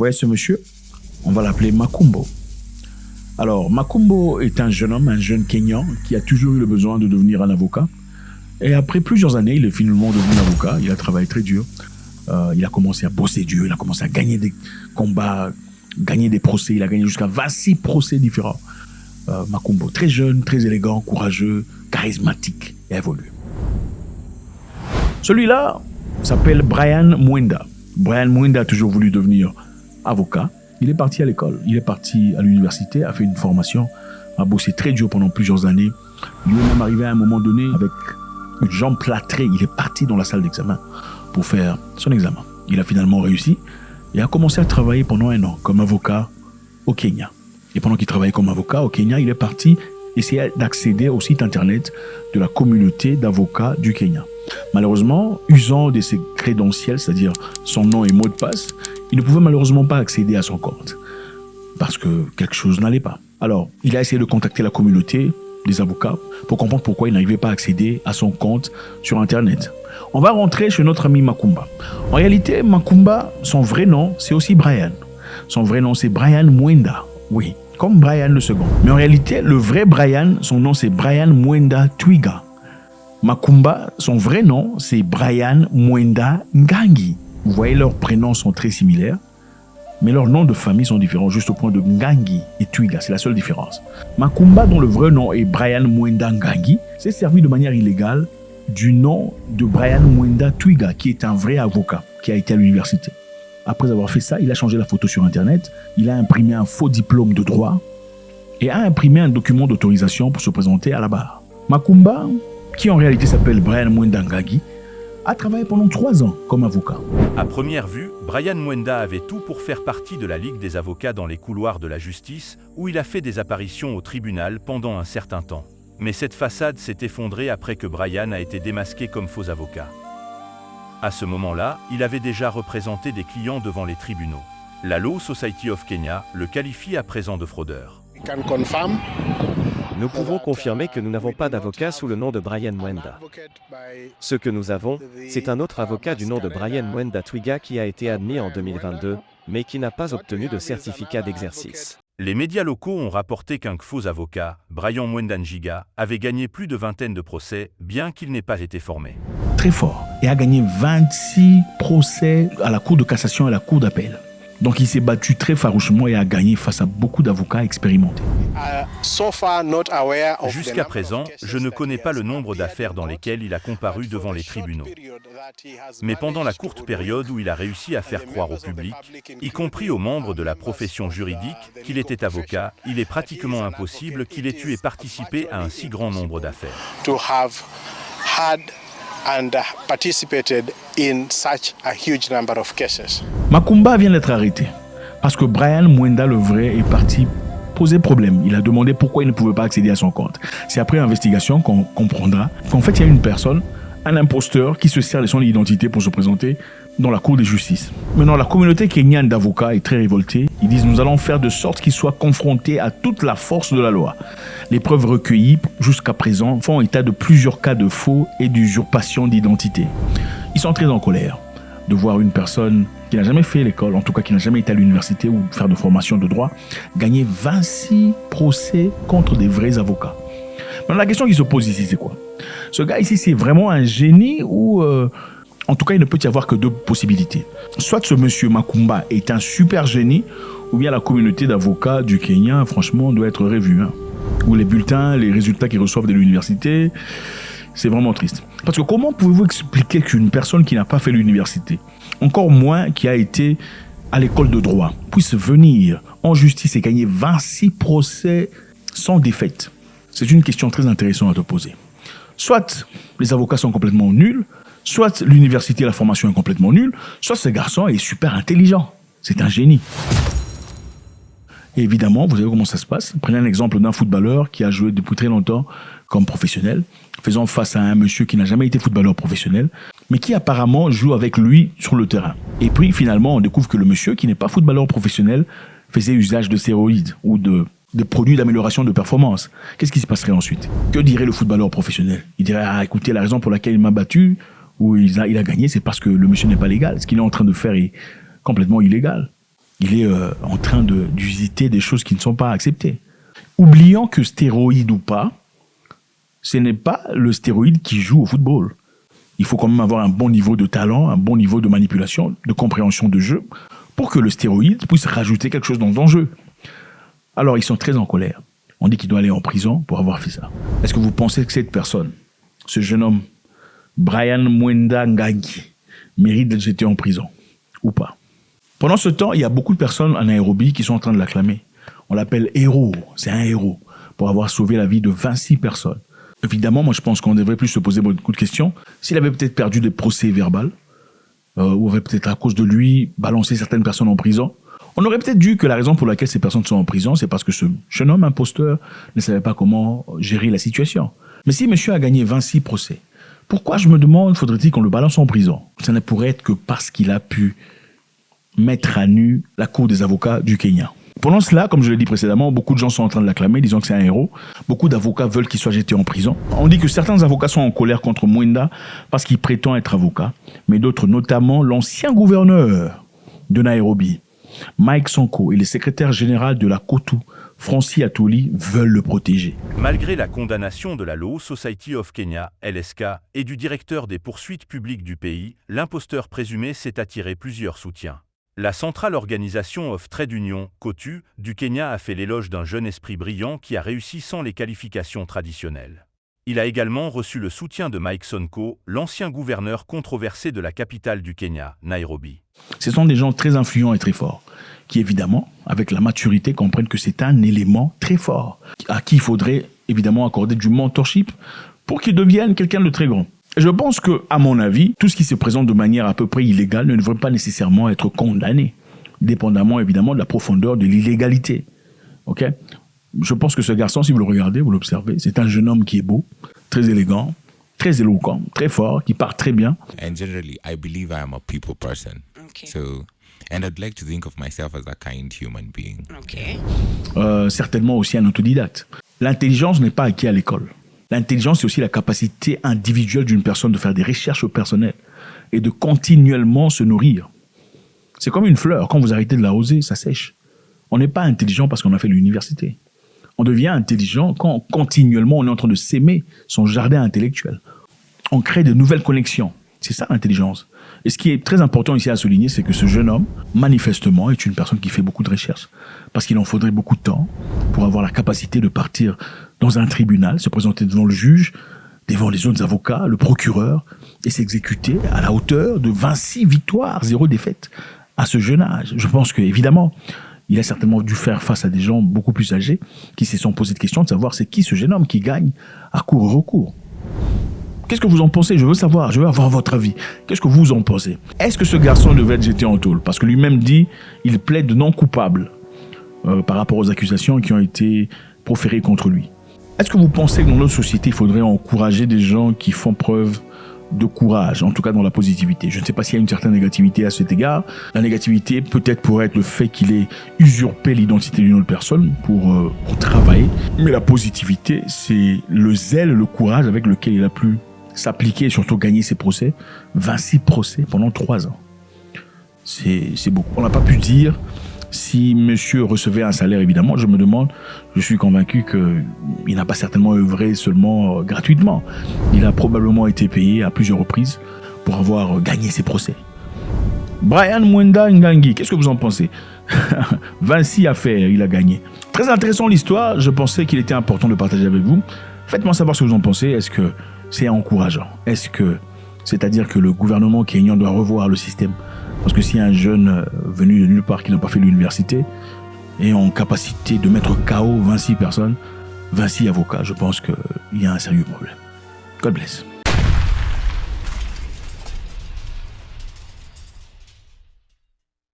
voyez ce monsieur? On va l'appeler Makumbo. Alors, Makumbo est un jeune homme, un jeune Kenyan qui a toujours eu le besoin de devenir un avocat. Et après plusieurs années, il est finalement devenu avocat. Il a travaillé très dur. Il a commencé à bosser dur. Il a commencé à gagner des combats, gagner des procès. Il a gagné jusqu'à 26 procès différents. Makumbo, très jeune, très élégant, courageux, charismatique et évolué. Celui-là s'appelle Brian Mwenda. Brian Mwenda a toujours voulu devenir avocat. Il est parti à l'école, il est parti à l'université, a fait une formation, a bossé très dur pendant plusieurs années. Il est même arrivé à un moment donné avec une jambe plâtrée. Il est parti dans la salle d'examen pour faire son examen. Il a finalement réussi et a commencé à travailler pendant 1 an comme avocat au Kenya. Et pendant qu'il travaillait comme avocat au Kenya, il est parti essayer d'accéder au site internet de la communauté d'avocats du Kenya. Malheureusement, usant de ses crédentiels, c'est-à-dire son nom et mot de passe, il ne pouvait malheureusement pas accéder à son compte parce que quelque chose n'allait pas. Alors, il a essayé de contacter la communauté des avocats pour comprendre pourquoi il n'arrivait pas à accéder à son compte sur internet. On va rentrer chez notre ami Makumba. En réalité, Makumba, son vrai nom, c'est aussi Brian. Son vrai nom, c'est Brian Mwenda. Oui, comme Brian le second. Mais en réalité, le vrai Brian, son nom, c'est Brian Mwenda Twiga. Makumba, son vrai nom, c'est Brian Mwenda Ngangi. Vous voyez, leurs prénoms sont très similaires, mais leurs noms de famille sont différents, juste au point de Ngangi et Twiga, c'est la seule différence. Makumba, dont le vrai nom est Brian Mwenda Ngangi, s'est servi de manière illégale du nom de Brian Mwenda Twiga, qui est un vrai avocat, qui a été à l'université. Après avoir fait ça, il a changé la photo sur Internet, il a imprimé un faux diplôme de droit et a imprimé un document d'autorisation pour se présenter à la barre. Makumba, qui en réalité s'appelle Brian Mwenda Ngangi, a travaillé pendant 3 ans comme avocat. À première vue, Brian Mwenda avait tout pour faire partie de la Ligue des avocats dans les couloirs de la justice, où il a fait des apparitions au tribunal pendant un certain temps. Mais cette façade s'est effondrée après que Brian a été démasqué comme faux avocat. À ce moment-là, il avait déjà représenté des clients devant les tribunaux. La Law Society of Kenya le qualifie à présent de fraudeur. Nous pouvons confirmer que nous n'avons pas d'avocat sous le nom de Brian Mwenda. Ce que nous avons, c'est un autre avocat du nom de Brian Mwenda Twiga qui a été admis en 2022, mais qui n'a pas obtenu de certificat d'exercice. Les médias locaux ont rapporté qu'un faux avocat, Brian Mwenda Njiga, avait gagné plus de 20 de procès, bien qu'il n'ait pas été formé. Très fort, et a gagné 26 procès à la Cour de cassation et à la Cour d'appel. Donc il s'est battu très farouchement et a gagné face à beaucoup d'avocats expérimentés. Jusqu'à présent, je ne connais pas le nombre d'affaires dans lesquelles il a comparu devant les tribunaux. Mais pendant la courte période où il a réussi à faire croire au public, y compris aux membres de la profession juridique, qu'il était avocat, il est pratiquement impossible qu'il ait eu et participé à un si grand nombre d'affaires. Makumba vient d'être arrêté parce que Brian Mwenda le vrai est parti poser problème. Il a demandé pourquoi il ne pouvait pas accéder à son compte. C'est après investigation qu'on comprendra qu'en fait il y a une personne, un imposteur qui se sert de son identité pour se présenter dans la cour de justice. Maintenant, la communauté kenyane d'avocats est très révoltée. Ils disent: nous allons faire de sorte qu'il soit confronté à toute la force de la loi. Les preuves recueillies jusqu'à présent font état de plusieurs cas de faux et d'usurpation d'identité. Ils sont très en colère de voir une personne qui n'a jamais fait l'école, en tout cas qui n'a jamais été à l'université ou faire de formation de droit, gagner 26 procès contre des vrais avocats. Maintenant, la question qui se pose ici, c'est quoi? Ce gars ici, c'est vraiment un génie ou... En tout cas, il ne peut y avoir que 2 possibilités. Soit ce monsieur Makumba est un super génie, ou bien la communauté d'avocats du Kenya, franchement, doit être revue. Ou les bulletins, les résultats qu'ils reçoivent de l'université, c'est vraiment triste. Parce que comment pouvez-vous expliquer qu'une personne qui n'a pas fait l'université, encore moins qui a été à l'école de droit, puisse venir en justice et gagner 26 procès sans défaite? C'est une question très intéressante à te poser. Soit les avocats sont complètement nuls, soit l'université et la formation est complètement nulle, soit ce garçon est super intelligent. C'est un génie. Et évidemment, vous savez comment ça se passe. Prenez un exemple d'un footballeur qui a joué depuis très longtemps comme professionnel, faisant face à un monsieur qui n'a jamais été footballeur professionnel, mais qui apparemment joue avec lui sur le terrain. Et puis finalement, on découvre que le monsieur qui n'est pas footballeur professionnel faisait usage de stéroïdes ou de produits d'amélioration de performance. Qu'est-ce qui se passerait ensuite? Que dirait le footballeur professionnel? Il dirait: ah, écoutez, la raison pour laquelle il m'a battu ou il a gagné, c'est parce que le monsieur n'est pas légal. Ce qu'il est en train de faire est complètement illégal. il est en train d'usiter des choses qui ne sont pas acceptées. Oubliant que stéroïde ou pas, ce n'est pas le stéroïde qui joue au football. Il faut quand même avoir un bon niveau de talent, un bon niveau de manipulation, de compréhension de jeu, pour que le stéroïde puisse rajouter quelque chose dans ton jeu. Alors, ils sont très en colère. On dit qu'il doit aller en prison pour avoir fait ça. Est-ce que vous pensez que cette personne, ce jeune homme, Brian Mwenda Ngangi, mérite d'être jeté en prison ou pas? Pendant ce temps, il y a beaucoup de personnes en Nairobi qui sont en train de l'acclamer. On l'appelle héros, c'est un héros, pour avoir sauvé la vie de 26 personnes. Évidemment, moi je pense qu'on devrait plus se poser beaucoup de questions. S'il avait peut-être perdu des procès verbaux, ou avait peut-être à cause de lui balancé certaines personnes en prison, on aurait peut-être dit que la raison pour laquelle ces personnes sont en prison, c'est parce que ce jeune homme imposteur ne savait pas comment gérer la situation. Mais si monsieur a gagné 26 procès, pourquoi, je me demande, faudrait-il qu'on le balance en prison? Ça ne pourrait être que parce qu'il a pu mettre à nu la cour des avocats du Kenya. Pendant cela, comme je l'ai dit précédemment, beaucoup de gens sont en train de l'acclamer, disant que c'est un héros. Beaucoup d'avocats veulent qu'il soit jeté en prison. On dit que certains avocats sont en colère contre Mwenda parce qu'il prétend être avocat, mais d'autres, notamment l'ancien gouverneur de Nairobi, Mike Sonko, et le secrétaire général de la Cotu, Francis Atwoli, veulent le protéger. Malgré la condamnation de la Law Society of Kenya, LSK, et du directeur des poursuites publiques du pays, l'imposteur présumé s'est attiré plusieurs soutiens. La Central Organisation of Trade Union, COTU, du Kenya a fait l'éloge d'un jeune esprit brillant qui a réussi sans les qualifications traditionnelles. Il a également reçu le soutien de Mike Sonko, l'ancien gouverneur controversé de la capitale du Kenya, Nairobi. Ce sont des gens très influents et très forts, qui évidemment, avec la maturité, comprennent que c'est un élément très fort, à qui il faudrait évidemment accorder du mentorship pour qu'il devienne quelqu'un de très grand. Je pense que, à mon avis, tout ce qui se présente de manière à peu près illégale ne devrait pas nécessairement être condamné, dépendamment évidemment de la profondeur de l'illégalité. Ok ? Je pense que ce garçon, si vous le regardez, vous l'observez, c'est un jeune homme qui est beau, très élégant, très éloquent, très fort, qui parle très bien. And generally, I believe I am a people person. Okay. So, and I'd like to think of myself as a kind human being. Okay. Certainement aussi un autodidacte. L'intelligence n'est pas acquise à l'école. L'intelligence, c'est aussi la capacité individuelle d'une personne de faire des recherches personnelles et de continuellement se nourrir. C'est comme une fleur. Quand vous arrêtez de l'arroser, ça sèche. On n'est pas intelligent parce qu'on a fait l'université. On devient intelligent quand continuellement on est en train de s'aimer son jardin intellectuel. On crée de nouvelles connexions. C'est ça l'intelligence. Et ce qui est très important ici à souligner, c'est que ce jeune homme, manifestement, est une personne qui fait beaucoup de recherches. Parce qu'il en faudrait beaucoup de temps pour avoir la capacité de partir dans un tribunal, se présenter devant le juge, devant les autres avocats, le procureur, et s'exécuter à la hauteur de 26 victoires, 0 défaite à ce jeune âge. Je pense qu'évidemment, il a certainement dû faire face à des gens beaucoup plus âgés qui se sont posé de questions de savoir c'est qui ce jeune homme qui gagne à court recours. Qu'est-ce que vous en pensez? Je veux savoir, je veux avoir votre avis. Qu'est-ce que vous en pensez? Est-ce que ce garçon devait être jeté en tôle? Parce que lui-même dit, il plaide non coupable par rapport aux accusations qui ont été proférées contre lui. Est-ce que vous pensez que dans notre société, il faudrait encourager des gens qui font preuve de courage, en tout cas dans la positivité? Je ne sais pas s'il y a une certaine négativité à cet égard. La négativité peut-être pourrait être le fait qu'il ait usurpé l'identité d'une autre personne pour travailler. Mais la positivité, c'est le zèle, le courage avec lequel il a pu s'appliquer et surtout gagner ses procès. 26 procès pendant 3 ans. C'est beaucoup. On n'a pas pu dire si monsieur recevait un salaire, évidemment. Je me demande, je suis convaincu qu'il n'a pas certainement œuvré seulement gratuitement. Il a probablement été payé à plusieurs reprises pour avoir gagné ses procès. Brian Mwenda Ngangi, qu'est-ce que vous en pensez? 26 affaires, il a gagné. Très intéressant l'histoire, je pensais qu'il était important de partager avec vous. Faites-moi savoir ce que vous en pensez. Est-ce que c'est encourageant? C'est-à-dire que le gouvernement kényan doit revoir le système? Parce que si un jeune venu de nulle part qui n'a pas fait l'université est en capacité de mettre KO 26 personnes, 26 avocats, je pense qu'il y a un sérieux problème. God bless.